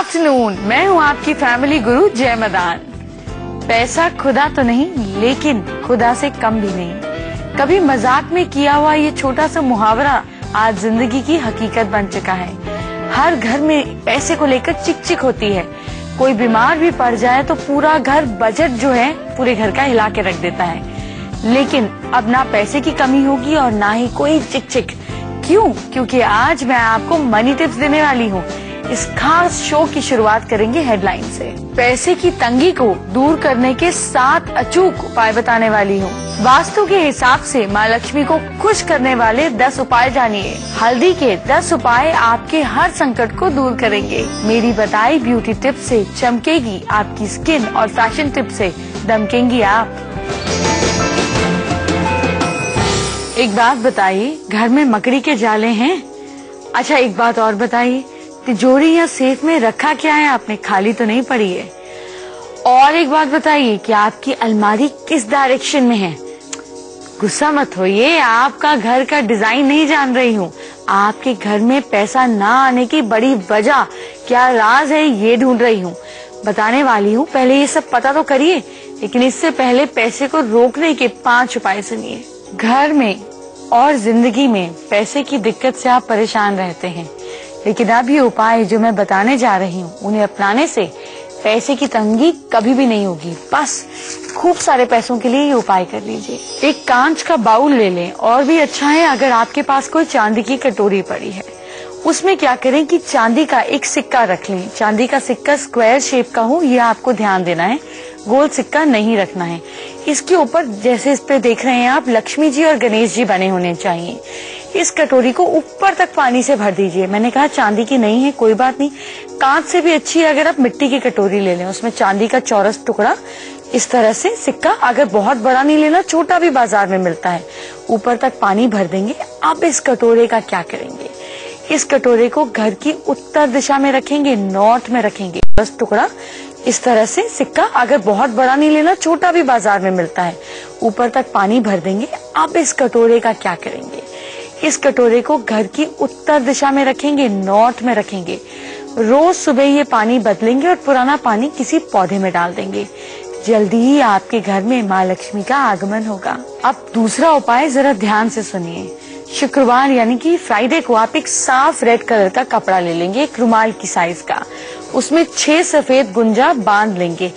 Afternoon, मैं हूँ आपकी फैमिली गुरु जय मदान। पैसा खुदा तो नहीं, लेकिन खुदा से कम भी नहीं। कभी मजाक में किया हुआ ये छोटा सा मुहावरा आज जिंदगी की हकीकत बन चुका है। हर घर में पैसे को लेकर चिक चिक होती है। कोई बीमार भी पड़ जाए तो पूरा घर बजट जो है पूरे घर का हिला के रख देता है। लेकिन अब ना पैसे की कमी होगी और ना ही कोई चिक चिक। क्यों? क्योंकि आज मैं आपको मनी टिप्स देने वाली हूँ। इस खास शो की शुरुआत करेंगे हेडलाइन से। पैसे की तंगी को दूर करने के 7 अचूक उपाय बताने वाली हूँ। वास्तु के हिसाब से माँ लक्ष्मी को खुश करने वाले 10 उपाय जानिए। हल्दी के 10 उपाय आपके हर संकट को दूर करेंगे। मेरी बताई ब्यूटी टिप से चमकेगी आपकी स्किन और फैशन टिप से दमकेंगी आप। एक बात बताइए, घर में मकड़ी के जाले हैं? अच्छा, एक बात और बताइए, तिजोरी या सेफ में रखा क्या है आपने? खाली तो नहीं पड़ी है? और एक बात बताइए कि आपकी अलमारी किस डायरेक्शन में है? गुस्सा मत होइए, आपका घर का डिजाइन नहीं जान रही हूँ। आपके घर में पैसा ना आने की बड़ी वजह क्या राज है ये ढूंढ रही हूँ। बताने वाली हूँ, पहले ये सब पता तो करिए, लेकिन इससे पहले पैसे को रोकने के 5 उपाय सुनिए। घर में और जिंदगी में पैसे की दिक्कत से आप परेशान रहते हैं, लेकिन अब ये उपाय जो मैं बताने जा रही हूँ उन्हें अपनाने से पैसे की तंगी कभी भी नहीं होगी। बस खूब सारे पैसों के लिए ये उपाय कर लीजिए। एक कांच का बाउल ले लें, और भी अच्छा है अगर आपके पास कोई चांदी की कटोरी पड़ी है। उसमें क्या करें कि चांदी का एक सिक्का रख लें। चांदी का सिक्का स्क्वायर शेप का हो, ये आपको ध्यान देना है। गोल सिक्का नहीं रखना है। इसके ऊपर जैसे इस पे देख रहे हैं आप, लक्ष्मी जी और गणेश जी बने होने चाहिए। इस कटोरी को ऊपर तक पानी से भर दीजिए। मैंने कहा चांदी की नहीं है, कोई बात नहीं, कांच से भी अच्छी है अगर आप मिट्टी की कटोरी ले लें। उसमें चांदी का चौरस टुकड़ा इस तरह से सिक्का, अगर बहुत बड़ा नहीं लेना, छोटा भी बाजार में मिलता है, ऊपर तक पानी भर देंगे। अब इस कटोरे का क्या करेंगे? इस कटोरे को घर की उत्तर दिशा में रखेंगे, नॉर्थ में रखेंगे। बस टुकड़ा इस तरह से सिक्का, अगर बहुत बड़ा नहीं लेना, छोटा भी बाजार में मिलता है, ऊपर तक पानी भर देंगे। अब इस कटोरे का क्या करेंगे? इस कटोरे को घर की उत्तर दिशा में रखेंगे, नॉर्थ में रखेंगे। रोज सुबह ये पानी बदलेंगे और पुराना पानी किसी पौधे में डाल देंगे। जल्दी ही आपके घर में माँ लक्ष्मी का आगमन होगा। अब दूसरा उपाय जरा ध्यान से सुनिए। शुक्रवार यानी कि फ्राइडे को आप एक साफ रेड कलर का कपड़ा ले लेंगे, एक रुमाल की साइज का। उसमें 6 सफेद गुंजा बांध लेंगे।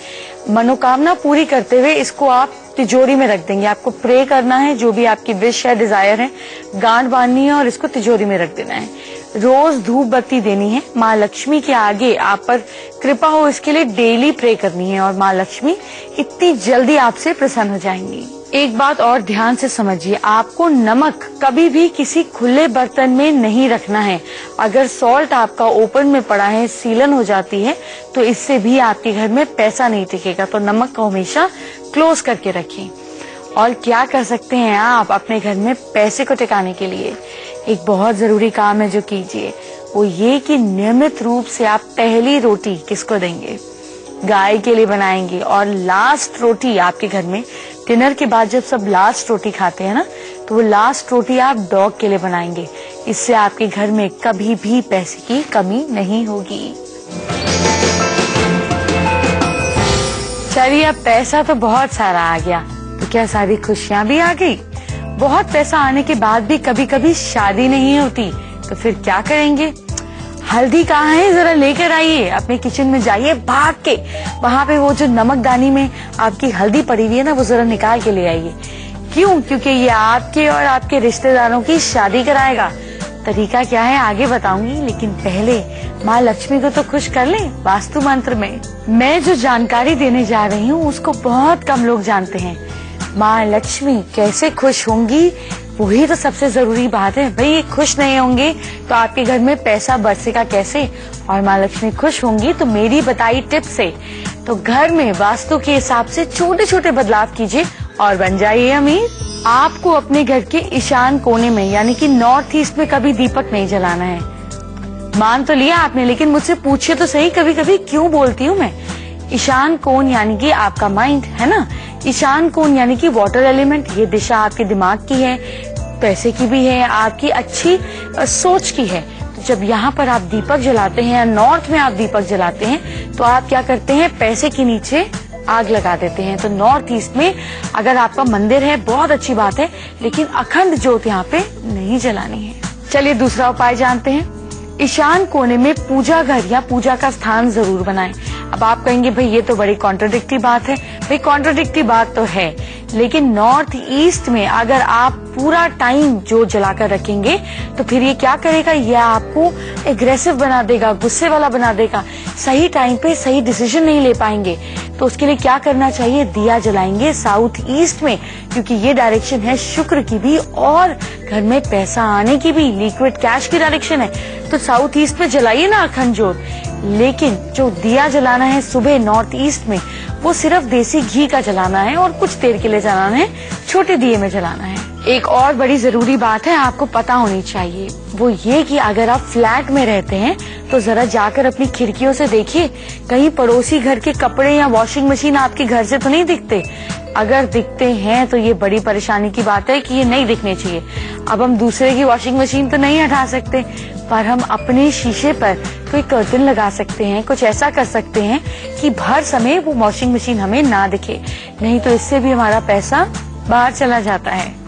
मनोकामना पूरी करते हुए इसको आप तिजोरी में रख देंगे। आपको प्रे करना है, जो भी आपकी विश है, डिजायर है, गांठ बांधनी है और इसको तिजोरी में रख देना है। रोज धूप बत्ती देनी है। माँ लक्ष्मी के आगे आप पर कृपा हो, इसके लिए डेली प्रे करनी है और माँ लक्ष्मी इतनी जल्दी आपसे प्रसन्न हो जाएंगी। एक बात और ध्यान से समझिए, आपको नमक कभी भी किसी खुले बर्तन में नहीं रखना है। अगर सॉल्ट आपका ओपन में पड़ा है, सीलन हो जाती है, तो इससे भी आपके घर में पैसा नहीं टिकेगा। तो नमक को हमेशा क्लोज करके रखें। और क्या कर सकते हैं आप अपने घर में पैसे को टिकाने के लिए? एक बहुत जरूरी काम है जो कीजिए, वो ये कि नियमित रूप से आप पहली रोटी किसको देंगे? गाय के लिए बनाएंगे। और लास्ट रोटी आपके घर में डिनर के बाद जब सब लास्ट रोटी खाते हैं ना, तो वो लास्ट रोटी आप डॉग के लिए बनाएंगे। इससे आपके घर में कभी भी पैसे की कमी नहीं होगी। चलिए, अब पैसा तो बहुत सारा आ गया, तो क्या सारी खुशियाँ भी आ गई? बहुत पैसा आने के बाद भी कभी कभी शादी नहीं होती, तो फिर क्या करेंगे? हल्दी कहाँ है? जरा लेकर आइए। अपने किचन में जाइए, भाग के वहाँ पे वो जो नमकदानी में आपकी हल्दी पड़ी हुई है ना, वो जरा निकाल के ले आइए। क्यों? क्योंकि ये आपके और आपके रिश्तेदारों की शादी कराएगा। तरीका क्या है आगे बताऊंगी, लेकिन पहले माँ लक्ष्मी को तो खुश कर लें वास्तु मंत्र में। मैं जो जानकारी देने जा रही हूँ उसको बहुत कम लोग जानते हैं। माँ लक्ष्मी कैसे खुश होंगी, वही तो सबसे जरूरी बात है। भाई, ये खुश नहीं होंगे तो आपके घर में पैसा बरसेगा कैसे? और माँ लक्ष्मी खुश होंगी तो मेरी बताई टिप से। तो घर में वास्तु के हिसाब से छोटे छोटे बदलाव कीजिए और बन जाइए अमीर। आपको अपने घर के ईशान कोने में यानी कि नॉर्थ ईस्ट में कभी दीपक नहीं जलाना है। मान तो लिया आपने, लेकिन मुझसे पूछिए तो सही, कभी कभी क्यों बोलती हूँ मैं। ईशान कोण यानी कि आपका माइंड है ना, ईशान कोण यानी कि वाटर एलिमेंट। ये दिशा आपके दिमाग की है, पैसे की भी है, आपकी अच्छी सोच की है। तो जब यहाँ पर आप दीपक जलाते हैं या नॉर्थ में आप दीपक जलाते हैं तो आप क्या करते हैं, पैसे के नीचे आग लगा देते हैं। तो नॉर्थ ईस्ट में अगर आपका मंदिर है बहुत अच्छी बात है, लेकिन अखंड ज्योत यहाँ पे नहीं जलानी है। चलिए दूसरा उपाय जानते हैं। ईशान कोने में पूजा घर या पूजा का स्थान जरूर बनाएं। अब आप कहेंगे भाई ये तो बड़ी कॉन्ट्राडिक्टरी बात है। भाई कॉन्ट्राडिक्टरी बात तो है, लेकिन नॉर्थ ईस्ट में अगर आप पूरा टाइम जो जलाकर रखेंगे तो फिर ये क्या करेगा, ये आपको एग्रेसिव बना देगा, गुस्से वाला बना देगा, सही टाइम पे सही डिसीजन नहीं ले पाएंगे। तो उसके लिए क्या करना चाहिए, दिया जलाएंगे साउथ ईस्ट में, क्योंकि ये डायरेक्शन है शुक्र की भी और घर में पैसा आने की भी, लिक्विड कैश की डायरेक्शन है। तो साउथ ईस्ट में जलाइए ना अखंड ज्योत, लेकिन जो दिया जलाना है सुबह नॉर्थ ईस्ट में वो सिर्फ देसी घी का जलाना है और कुछ देर के लिए जलाना है, छोटे दिए में जलाना है। एक और बड़ी जरूरी बात है आपको पता होनी चाहिए, वो ये कि अगर आप फ्लैट में रहते हैं तो जरा जाकर अपनी खिड़कियों से देखिए, कहीं पड़ोसी घर के कपड़े या वॉशिंग मशीन आपके घर से तो नहीं दिखते। अगर दिखते हैं तो ये बड़ी परेशानी की बात है कि ये नहीं दिखने चाहिए। अब हम दूसरे की वॉशिंग मशीन तो नहीं हटा सकते, पर हम अपने शीशे पर कोई कर्टन लगा सकते हैं, कुछ ऐसा कर सकते हैं कि भर समय वो वॉशिंग मशीन हमें ना दिखे, नहीं तो इससे भी हमारा पैसा बाहर चला जाता है।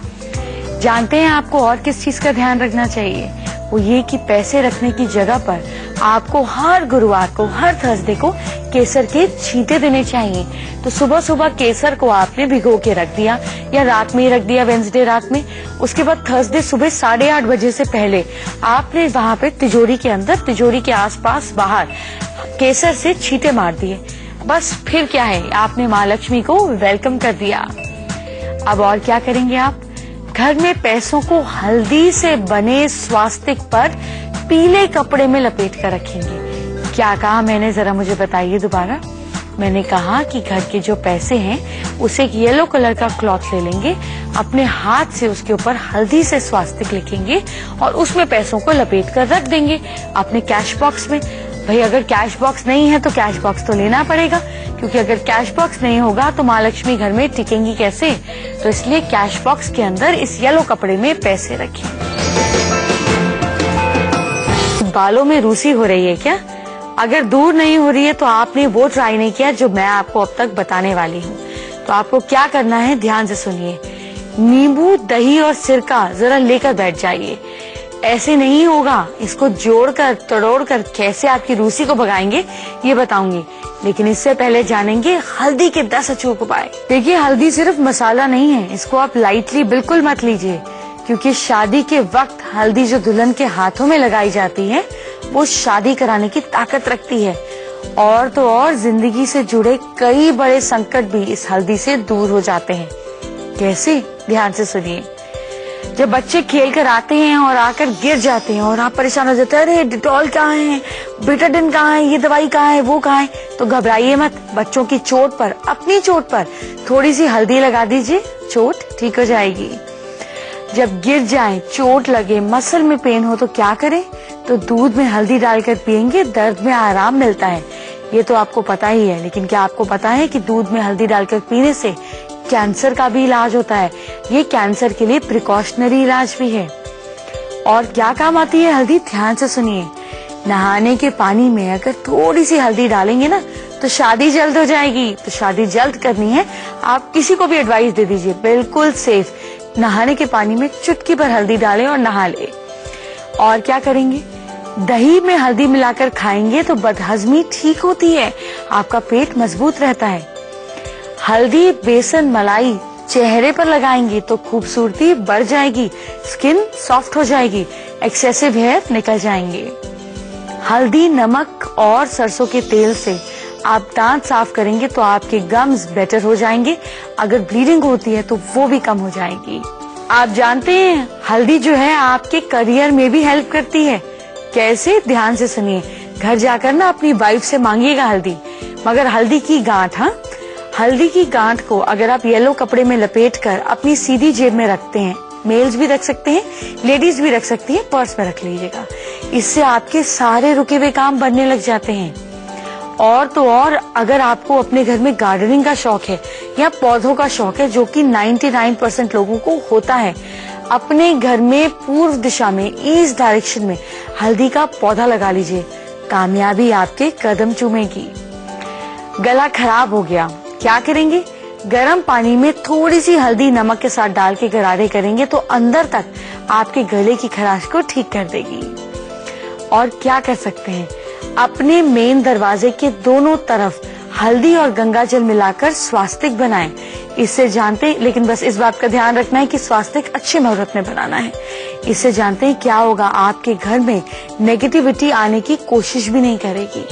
जानते हैं आपको और किस चीज का ध्यान रखना चाहिए, वो ये कि पैसे रखने की जगह पर आपको हर गुरुवार को, हर थर्सडे को केसर के छींटे देने चाहिए। तो सुबह सुबह केसर को आपने भिगो के रख दिया या रात में ही रख दिया, वेंसडे रात में, उसके बाद थर्सडे सुबह 8:30 बजे से पहले आपने वहां पे तिजोरी के अंदर, तिजोरी के आसपास बाहर केसर से छींटे मार दिए। बस फिर क्या है, आपने माँ लक्ष्मी को वेलकम कर दिया। अब और क्या करेंगे आप, घर में पैसों को हल्दी से बने स्वास्तिक पर पीले कपड़े में लपेट कर रखेंगे। क्या कहा मैंने, जरा मुझे बताइए दोबारा। मैंने कहा कि घर के जो पैसे हैं उसे एक येलो कलर का क्लॉथ ले लेंगे, अपने हाथ से उसके ऊपर हल्दी से स्वास्तिक लिखेंगे और उसमें पैसों को लपेट कर रख देंगे अपने कैश बॉक्स में। भाई अगर कैश बॉक्स नहीं है तो कैश बॉक्स तो लेना पड़ेगा, क्योंकि अगर कैश बॉक्स नहीं होगा तो माँ लक्ष्मी घर में टिकेंगी कैसे। तो इसलिए कैश बॉक्स के अंदर इस येलो कपड़े में पैसे रखें। बालों में रूसी हो रही है क्या? अगर दूर नहीं हो रही है तो आपने वो ट्राई नहीं किया जो मैं आपको अब तक बताने वाली हूँ। तो आपको क्या करना है, ध्यान से सुनिए। नींबू, दही और सिरका जरा लेकर बैठ जाइए। ऐसे नहीं होगा, इसको जोड़कर तोड़कर कैसे आपकी रूसी को भगाएंगे ये बताऊंगी, लेकिन इससे पहले जानेंगे हल्दी के 10 अचूक उपाय। देखिए हल्दी सिर्फ मसाला नहीं है, इसको आप लाइटली बिल्कुल मत लीजिए, क्योंकि शादी के वक्त हल्दी जो दुल्हन के हाथों में लगाई जाती है वो शादी कराने की ताकत रखती है। और तो और जिंदगी से जुड़े कई बड़े संकट भी इस हल्दी से दूर हो जाते हैं। कैसे, ध्यान से सुनिए। जब बच्चे खेल कर आते हैं और आकर गिर जाते हैं और आप परेशान हो जाते हैं, अरे डिटॉल कहाँ है, बेटाडिन कहाँ है, ये दवाई कहाँ है, वो कहाँ है, तो घबराइए मत। बच्चों की चोट पर, अपनी चोट पर थोड़ी सी हल्दी लगा दीजिए, चोट ठीक हो जाएगी। जब गिर जाए, चोट लगे, मसल में पेन हो तो क्या करें, तो दूध में हल्दी डालकर पिएंगे, दर्द में आराम मिलता है। ये तो आपको पता ही है, लेकिन क्या आपको पता है कि दूध में हल्दी डालकर पीने से कैंसर का भी इलाज होता है। ये कैंसर के लिए प्रिकॉशनरी इलाज भी है। और क्या काम आती है हल्दी, ध्यान से सुनिए। नहाने के पानी में अगर थोड़ी सी हल्दी डालेंगे ना तो शादी जल्द हो जाएगी। तो शादी जल्द करनी है, आप किसी को भी एडवाइस दे दीजिए, बिल्कुल सेफ। नहाने के पानी में चुटकी भर हल्दी डालें और नहा ले। और क्या करेंगे, दही में हल्दी मिलाकर खाएंगे तो बदहजमी ठीक होती है, आपका पेट मजबूत रहता है। हल्दी, बेसन, मलाई चेहरे पर लगाएंगे तो खूबसूरती बढ़ जाएगी, स्किन सॉफ्ट हो जाएगी, एक्सेसिव हेयर निकल जाएंगे। हल्दी, नमक और सरसों के तेल से आप दांत साफ करेंगे तो आपके गम्स बेटर हो जाएंगे। अगर ब्लीडिंग होती है तो वो भी कम हो जाएगी। आप जानते हैं हल्दी जो है आपके करियर में भी हेल्प करती है। कैसे, ध्यान से सुनिए। घर जाकर ना अपनी वाइफ से मांगिएगा हल्दी, मगर हल्दी की गांठ, हाँ, हल्दी की गांठ को अगर आप येलो कपड़े में लपेटकर अपनी सीधी जेब में रखते हैं, मेल्स भी रख सकते हैं, लेडीज भी रख सकती हैं, पर्स में रख लीजिएगा। इससे आपके सारे रुके हुए काम बनने लग जाते हैं। और तो और अगर आपको अपने घर में गार्डनिंग का शौक है या पौधों का शौक है, जो कि 99% लोगों को होता है, अपने घर में पूर्व दिशा में ईस्ट डायरेक्शन में हल्दी का पौधा लगा लीजिए, कामयाबी आपके कदम चूमेगी। गला खराब हो गया, क्या करेंगे? गर्म पानी में थोड़ी सी हल्दी नमक के साथ डाल के गरारे करेंगे तो अंदर तक आपके गले की खराश को ठीक कर देगी। और क्या कर सकते हैं, अपने मेन दरवाजे के दोनों तरफ हल्दी और गंगा जल मिलाकर स्वास्तिक बनाएं। इससे जानते, लेकिन बस इस बात का ध्यान रखना है कि स्वास्तिक अच्छे मुहूर्त में बनाना है। इससे जानते हैं क्या होगा, आपके घर में नेगेटिविटी आने की कोशिश भी नहीं करेगी।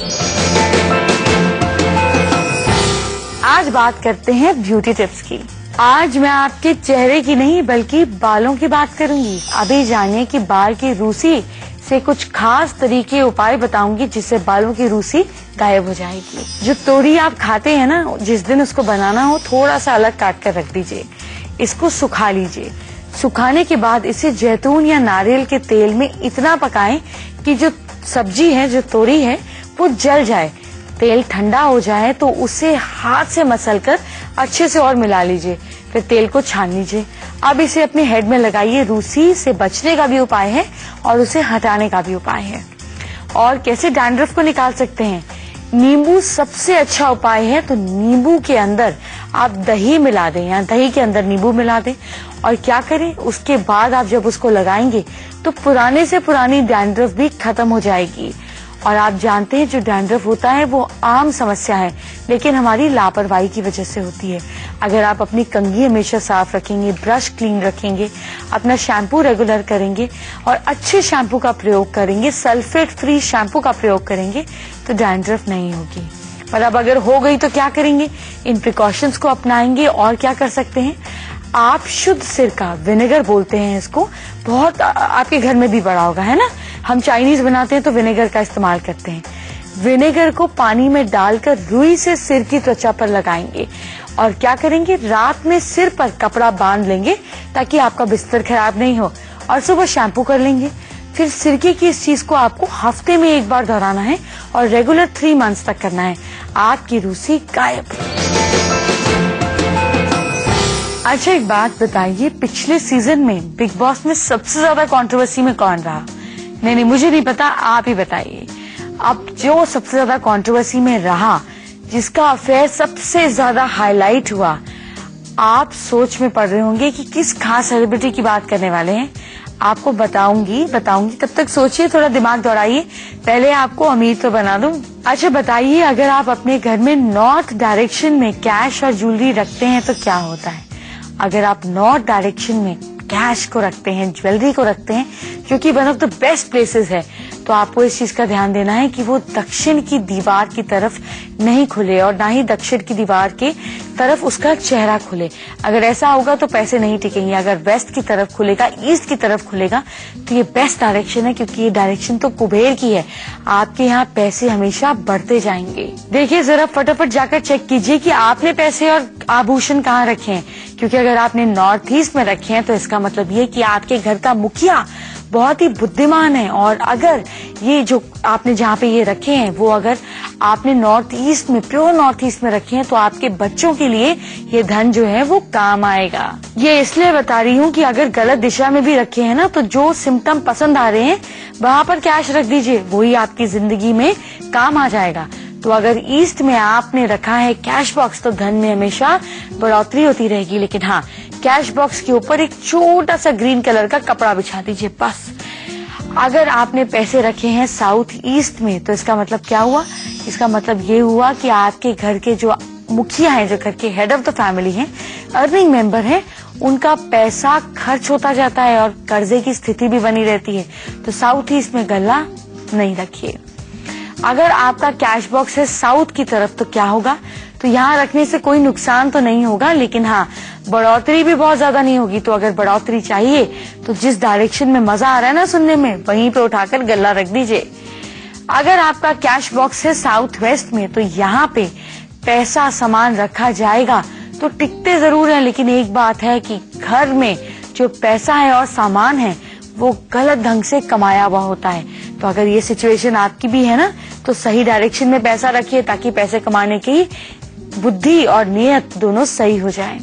आज बात करते हैं ब्यूटी टिप्स की। आज मैं आपके चेहरे की नहीं बल्कि बालों की बात करूंगी। अभी जानिए कि बाल की रूसी से कुछ खास तरीके उपाय बताऊंगी जिससे बालों की रूसी गायब हो जाएगी। जो तोरी आप खाते हैं ना, जिस दिन उसको बनाना हो थोड़ा सा अलग काट कर रख दीजिए, इसको सुखा लीजिए। सुखाने के बाद इसे जैतून या नारियल के तेल में इतना पकाएं कि जो सब्जी है, जो तोरी है, वो जल जाए। तेल ठंडा हो जाए तो उसे हाथ से मसलकर अच्छे से और मिला लीजिए, फिर तेल को छान लीजिए। अब इसे अपने हेड में लगाइए। रूसी से बचने का भी उपाय है और उसे हटाने का भी उपाय है। और कैसे डैंड्रफ को निकाल सकते हैं? नींबू सबसे अच्छा उपाय है। तो नींबू के अंदर आप दही मिला दें या दही के अंदर नींबू मिला दें और क्या करें, उसके बाद आप जब उसको लगाएंगे तो पुराने से पुरानी डैंड्रफ भी खत्म हो जाएगी। और आप जानते हैं जो डैंड्रफ होता है वो आम समस्या है, लेकिन हमारी लापरवाही की वजह से होती है। अगर आप अपनी कंघी हमेशा साफ रखेंगे, ब्रश क्लीन रखेंगे, अपना शैम्पू रेगुलर करेंगे और अच्छे शैम्पू का प्रयोग करेंगे, सल्फेट फ्री शैम्पू का प्रयोग करेंगे तो डैंड्रफ नहीं होगी। पर अब अगर हो गई तो क्या करेंगे? इन प्रिकॉशंस को अपनाएंगे। और क्या कर सकते हैं, आप शुद्ध सिरका, विनेगर बोलते हैं इसको, बहुत आपके घर में भी बड़ा होगा, है ना। हम चाइनीज बनाते हैं तो विनेगर का इस्तेमाल करते हैं। विनेगर को पानी में डालकर रुई से सिर की त्वचा पर लगाएंगे और क्या करेंगे, रात में सिर पर कपड़ा बांध लेंगे ताकि आपका बिस्तर खराब नहीं हो और सुबह शैम्पू कर लेंगे। फिर सिरके की इस चीज को आपको हफ्ते में एक बार दोहराना है और रेगुलर 3 मंथ्स तक करना है। आपकी रूसी गायब। अच्छा, एक बात बताइए, पिछले सीजन में बिग बॉस में सबसे ज्यादा कंट्रोवर्सी में कौन रहा? नहीं, मुझे नहीं पता, आप ही बताइए। अब जो सबसे ज्यादा कंट्रोवर्सी में रहा, जिसका अफेयर सबसे ज्यादा हाईलाइट हुआ, आप सोच में पड़ रहे होंगे कि किस खास सेलिब्रिटी की बात करने वाले हैं। आपको बताऊंगी। तब तक सोचिए, थोड़ा दिमाग दौड़ाइए। पहले आपको अमीर तो बना दूं। अच्छा बताइए, अगर आप अपने घर में नॉर्थ डायरेक्शन में कैश और ज्वेलरी रखते हैं तो क्या होता है? अगर आप नॉर्थ डायरेक्शन में कैश को रखते हैं, ज्वेलरी को रखते हैं, जो कि one of the best places है, तो आपको इस चीज का ध्यान देना है कि वो दक्षिण की दीवार की तरफ नहीं खुले और ना ही दक्षिण की दीवार के तरफ उसका चेहरा खुले। अगर ऐसा होगा तो पैसे नहीं टिकेंगे। अगर वेस्ट की तरफ खुलेगा, ईस्ट की तरफ खुलेगा, तो ये बेस्ट डायरेक्शन है, क्योंकि ये डायरेक्शन तो कुबेर की है। आपके यहाँ पैसे हमेशा बढ़ते जाएंगे। देखिए, जरा फटाफट जाकर चेक कीजिए कि आपने पैसे और आभूषण कहाँ रखे हैं, क्योंकि अगर आपने नॉर्थ ईस्ट में रखे हैं तो इसका मतलब ये कि आपके घर का मुखिया बहुत ही बुद्धिमान है। और अगर ये जो आपने जहाँ पे ये रखे हैं वो अगर आपने नॉर्थ ईस्ट में, प्योर नॉर्थ ईस्ट में रखे हैं, तो आपके बच्चों के लिए ये धन जो है वो काम आएगा। ये इसलिए बता रही हूँ कि अगर गलत दिशा में भी रखे हैं ना, तो जो सिम्टम पसंद आ रहे हैं वहाँ पर कैश रख दीजिए, वही आपकी जिंदगी में काम आ जाएगा। तो अगर ईस्ट में आपने रखा है कैश बॉक्स, तो धन में हमेशा बढ़ोतरी होती रहेगी। लेकिन हाँ, कैश बॉक्स के ऊपर एक छोटा सा ग्रीन कलर का कपड़ा बिछा दीजिए बस। अगर आपने पैसे रखे हैं साउथ ईस्ट में, तो इसका मतलब क्या हुआ? इसका मतलब ये हुआ कि आपके घर के जो मुखिया हैं, जो घर के हेड ऑफ द फैमिली हैं, अर्निंग मेंबर हैं, उनका पैसा खर्च होता जाता है और कर्जे की स्थिति भी बनी रहती है। तो साउथ ईस्ट में गल्ला नहीं रखिए। अगर आपका कैश बॉक्स है साउथ की तरफ, तो क्या होगा? तो यहाँ रखने से कोई नुकसान तो नहीं होगा, लेकिन हाँ, बढ़ोतरी भी बहुत ज्यादा नहीं होगी। तो अगर बढ़ोतरी चाहिए तो जिस डायरेक्शन में मजा आ रहा है ना सुनने में, वहीं पे उठाकर गल्ला रख दीजिए। अगर आपका कैश बॉक्स है साउथ वेस्ट में, तो यहाँ पे पैसा सामान रखा जाएगा तो टिकते जरूर है, लेकिन एक बात है कि घर में जो पैसा है और सामान है वो गलत ढंग से कमाया हुआ होता है। तो अगर ये सिचुएशन आपकी भी है ना, तो सही डायरेक्शन में पैसा रखिए ताकि पैसे कमाने की बुद्धि और नियत दोनों सही हो जाए।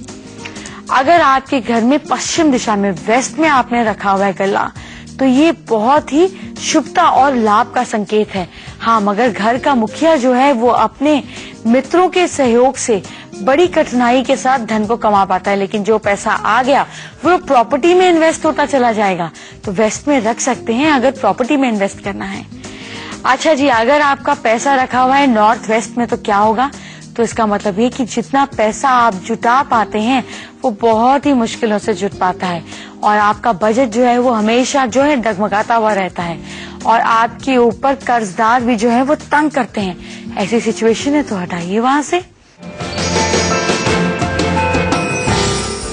अगर आपके घर में पश्चिम दिशा में वेस्ट में आपने रखा हुआ है गल्ला, तो ये बहुत ही शुभता और लाभ का संकेत है। हाँ, मगर घर का मुखिया जो है वो अपने मित्रों के सहयोग से बड़ी कठिनाई के साथ धन को कमा पाता है, लेकिन जो पैसा आ गया वो प्रॉपर्टी में इन्वेस्ट होता चला जाएगा। तो वेस्ट में रख सकते हैं अगर प्रॉपर्टी में इन्वेस्ट करना है। अच्छा जी, अगर आपका पैसा रखा हुआ है नॉर्थ वेस्ट में तो क्या होगा? तो इसका मतलब ये कि जितना पैसा आप जुटा पाते हैं वो बहुत ही मुश्किलों से जुट पाता है और आपका बजट जो है वो हमेशा जो है डगमगाता हुआ रहता है और आपके ऊपर कर्जदार भी जो है वो तंग करते हैं। ऐसी सिचुएशन है तो हटाइए वहां से।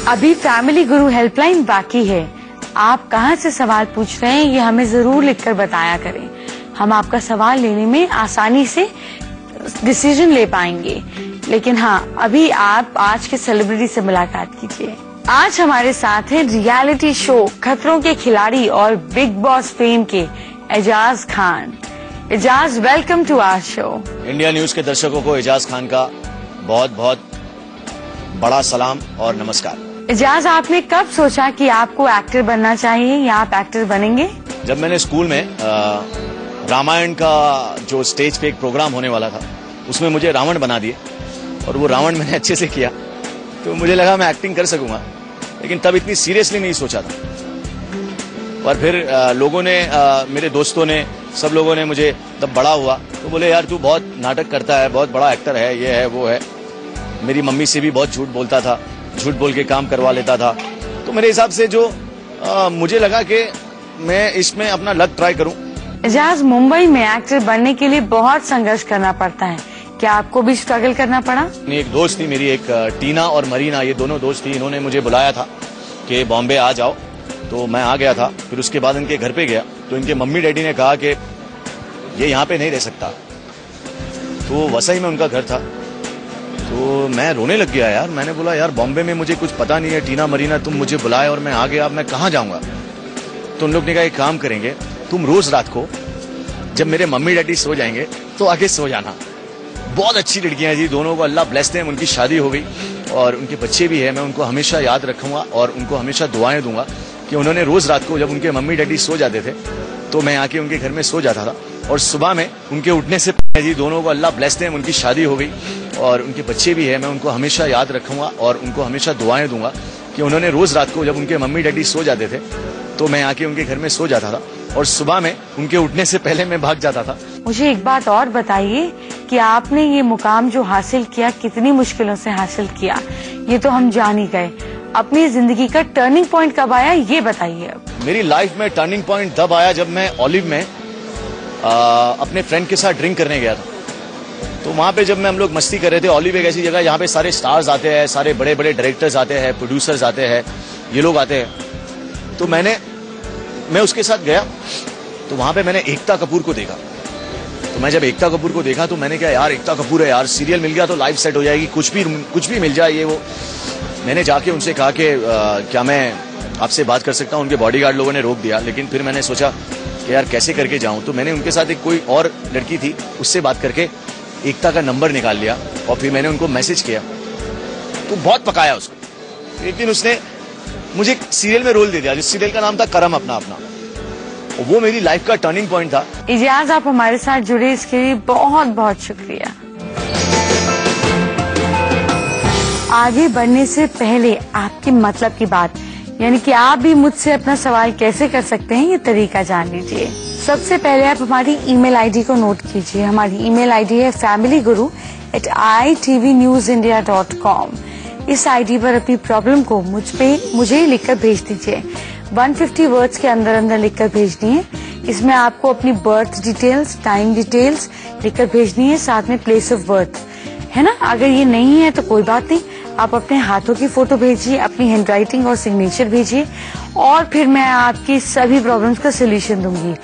अभी फैमिली गुरु हेल्पलाइन बाकी है। आप कहां से सवाल पूछ रहे हैं ये हमें जरूर लिखकर बताया करें। हम आपका सवाल लेने में आसानी से डिसीजन ले पाएंगे। लेकिन हाँ, अभी आप आज के सेलिब्रिटी से मुलाकात कीजिए। आज हमारे साथ हैं रियलिटी शो खतरों के खिलाड़ी और बिग बॉस फेम के Ejaz Khan. Ejaz, welcome to our show. India News के दर्शकों को एजाज खान का बहुत बहुत बड़ा सलाम और नमस्कार। एजाज, आपने कब सोचा कि आपको एक्टर बनना चाहिए या आप एक्टर बनेंगे? जब मैंने स्कूल में रामायण का जो स्टेज पे एक प्रोग्राम होने वाला था उसमें मुझे रावण बना दिए और वो रावण मैंने अच्छे से किया तो मुझे लगा मैं एक्टिंग कर सकूंगा, लेकिन तब इतनी सीरियसली नहीं सोचा था। और फिर लोगों ने, मेरे दोस्तों ने, सब लोगों ने मुझे तब बड़ा हुआ तो बोले यार तू बहुत नाटक करता है, बहुत बड़ा एक्टर है, ये है वो है। मेरी मम्मी से भी बहुत झूठ बोलता था, झूठ बोल के काम करवा लेता था। तो मेरे हिसाब से जो मुझे लगा कि मैं इसमें अपना लक ट्राई करूं। एजाज, मुंबई में एक्टर बनने के लिए बहुत संघर्ष करना पड़ता है, क्या आपको भी स्ट्रगल करना पड़ा? एक दोस्त थी मेरी, एक टीना और मरीना, ये दोनों दोस्त थी। इन्होंने मुझे बुलाया था कि बॉम्बे आ जाओ, तो मैं आ गया था। फिर उसके बाद इनके घर पे गया तो इनके मम्मी डैडी ने कहा कि ये यहाँ पे नहीं रह सकता। तो वसई में उनका घर था तो मैं रोने लग गया यार। मैंने बोला यार बॉम्बे में मुझे कुछ पता नहीं है, टीना मरीना तुम मुझे बुलाए और मैं आ गया, अब मैं कहाँ जाऊंगा? तो उन लोग ने कहा एक काम करेंगे, तुम रोज रात को जब मेरे मम्मी डैडी सो जाएंगे तो आगे सो जाना। बहुत अच्छी लड़कियां हैं जी, दोनों को अल्लाह ब्लेस दे। उनकी शादी हो गई और उनके बच्चे भी है। मैं उनको हमेशा याद रखूंगा और उनको हमेशा दुआएं दूंगा कि उन्होंने रोज रात को जब उनके मम्मी डैडी सो जाते थे तो मैं आके उनके घर में सो जाता था और सुबह में उनके उठने से पहले जी, दोनों को अल्लाह ब्लेस दे। उनकी शादी हो गई और उनके बच्चे भी है। मैं उनको हमेशा याद रखूंगा और उनको हमेशा दुआएं दूंगा कि उन्होंने रोज रात को जब उनके मम्मी डैडी सो जाते थे तो मैं आके उनके घर में सो जाता था और सुबह में उनके उठने से पहले मैं भाग जाता था। मुझे एक बात और बताइए कि आपने ये मुकाम जो हासिल किया कितनी मुश्किलों से हासिल किया, ये तो हम जान ही गए। अपनी जिंदगी का टर्निंग पॉइंट कब आया ये बताइए। अब मेरी लाइफ में टर्निंग पॉइंट तब आया जब मैं ऑलिव में अपने फ्रेंड के साथ ड्रिंक करने गया था। तो वहाँ पे जब हम लोग मस्ती कर रहे थे, ऑलिव एक ऐसी जगह यहाँ पे सारे स्टार्स आते हैं, सारे बड़े बड़े डायरेक्टर्स आते हैं, प्रोड्यूसर्स आते हैं, ये लोग आते हैं। तो मैं उसके साथ गया तो वहां पे मैंने एकता कपूर को देखा। तो मैं जब एकता कपूर को देखा तो मैंने कहा यार एकता कपूर है यार, सीरियल मिल गया तो लाइफ सेट हो जाएगी, कुछ भी मिल जाए ये वो। मैंने जाके उनसे कहा कि क्या मैं आपसे बात कर सकता हूँ? उनके बॉडीगार्ड लोगों ने रोक दिया, लेकिन फिर मैंने सोचा कि यार कैसे करके जाऊं। तो मैंने उनके साथ एक कोई और लड़की थी, उससे बात करके एकता का नंबर निकाल लिया और फिर मैंने उनको मैसेज किया। तो बहुत पकाया उसको। एक दिन उसने मुझे एक सीरियल में रोल दे दिया, जिस सीरियल का नाम था करम अपना अपना। और वो मेरी लाइफ का टर्निंग पॉइंट था। इजाज, आप हमारे साथ जुड़े इसके लिए बहुत बहुत शुक्रिया। आगे बढ़ने से पहले आपके मतलब की बात, यानी कि आप भी मुझसे अपना सवाल कैसे कर सकते हैं ये तरीका जान लीजिए। सबसे पहले आप हमारी ईमेल आईडी को नोट कीजिए। हमारी ईमेल आईडी है familyguru@itvnewsindia.com। इस आईडी पर अपनी प्रॉब्लम को मुझे लिखकर भेज दीजिए। 150 वर्ड्स के अंदर अंदर लिखकर भेजनी है। इसमें आपको अपनी बर्थ डिटेल्स, टाइम डिटेल्स लिखकर भेजनी है, साथ में प्लेस ऑफ बर्थ, है ना। अगर ये नहीं है तो कोई बात नहीं, आप अपने हाथों की फोटो भेजिए, अपनी हैंडराइटिंग और सिग्नेचर भेजिए और फिर मैं आपकी सभी प्रॉब्लम्स का सोल्यूशन दूंगी।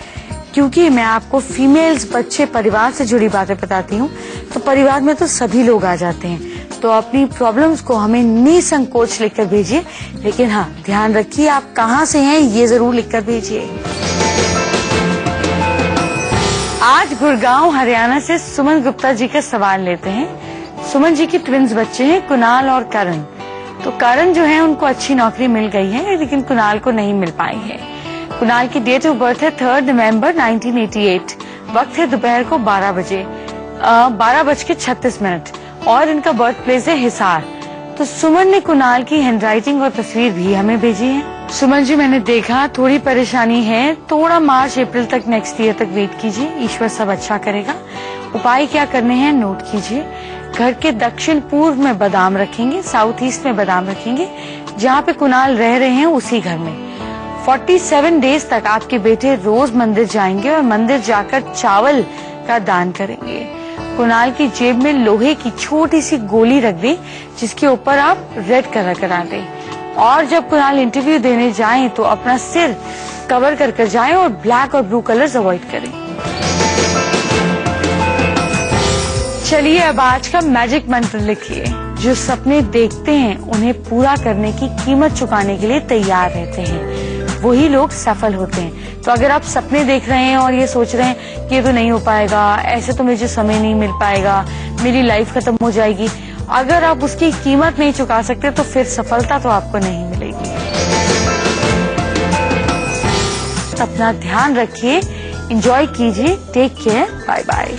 क्योंकि मैं आपको फीमेल्स, बच्चे, परिवार से जुड़ी बातें बताती हूँ तो परिवार में तो सभी लोग आ जाते हैं। तो अपनी प्रॉब्लम्स को हमें निसंकोच लिखकर भेजिए, लेकिन हाँ ध्यान रखिए आप कहाँ से हैं ये जरूर लिखकर भेजिए। आज गुड़गांव हरियाणा से सुमन गुप्ता जी का सवाल लेते हैं। सुमन जी के ट्विंस बच्चे हैं, कुणाल और करण। तो करण जो है उनको अच्छी नौकरी मिल गई है, लेकिन कुणाल को नहीं मिल पाई है। कुणाल की डेट ऑफ बर्थ है 3 नवंबर 1988। वक्त है दोपहर को 12 बजे 12:36 और इनका बर्थ प्लेस है हिसार। तो सुमन ने कुणाल की हैंडराइटिंग और तस्वीर भी हमें भेजी है। सुमन जी, मैंने देखा थोड़ी परेशानी है, थोड़ा मार्च अप्रैल तक नेक्स्ट ईयर तक वेट कीजिए, ईश्वर सब अच्छा करेगा। उपाय क्या करने हैं नोट कीजिए। घर के दक्षिण पूर्व में बादाम रखेंगे, साउथ ईस्ट में बादाम रखेंगे, जहाँ पे कुणाल रह रहे हैं उसी घर में। 47 डेज तक आपके बेटे रोज मंदिर जाएंगे और मंदिर जाकर चावल का दान करेंगे। कुणाल की जेब में लोहे की छोटी सी गोली रख दें, जिसके ऊपर आप रेड कलर करा दें। और जब कुणाल इंटरव्यू देने जाएं तो अपना सिर कवर कर जाएं और ब्लैक और ब्लू कलर्स अवॉइड करें। चलिए अब आज का मैजिक मंत्र लिखिए। जो सपने देखते हैं उन्हें पूरा करने की कीमत चुकाने के लिए तैयार रहते हैं, वही लोग सफल होते हैं। तो अगर आप सपने देख रहे हैं और ये सोच रहे हैं कि ये तो नहीं हो पाएगा, ऐसे तो मुझे समय नहीं मिल पाएगा, मेरी लाइफ खत्म हो जाएगी, अगर आप उसकी कीमत नहीं चुका सकते तो फिर सफलता तो आपको नहीं मिलेगी। अपना ध्यान रखिए, एंजॉय कीजिए, टेक केयर, बाय बाय।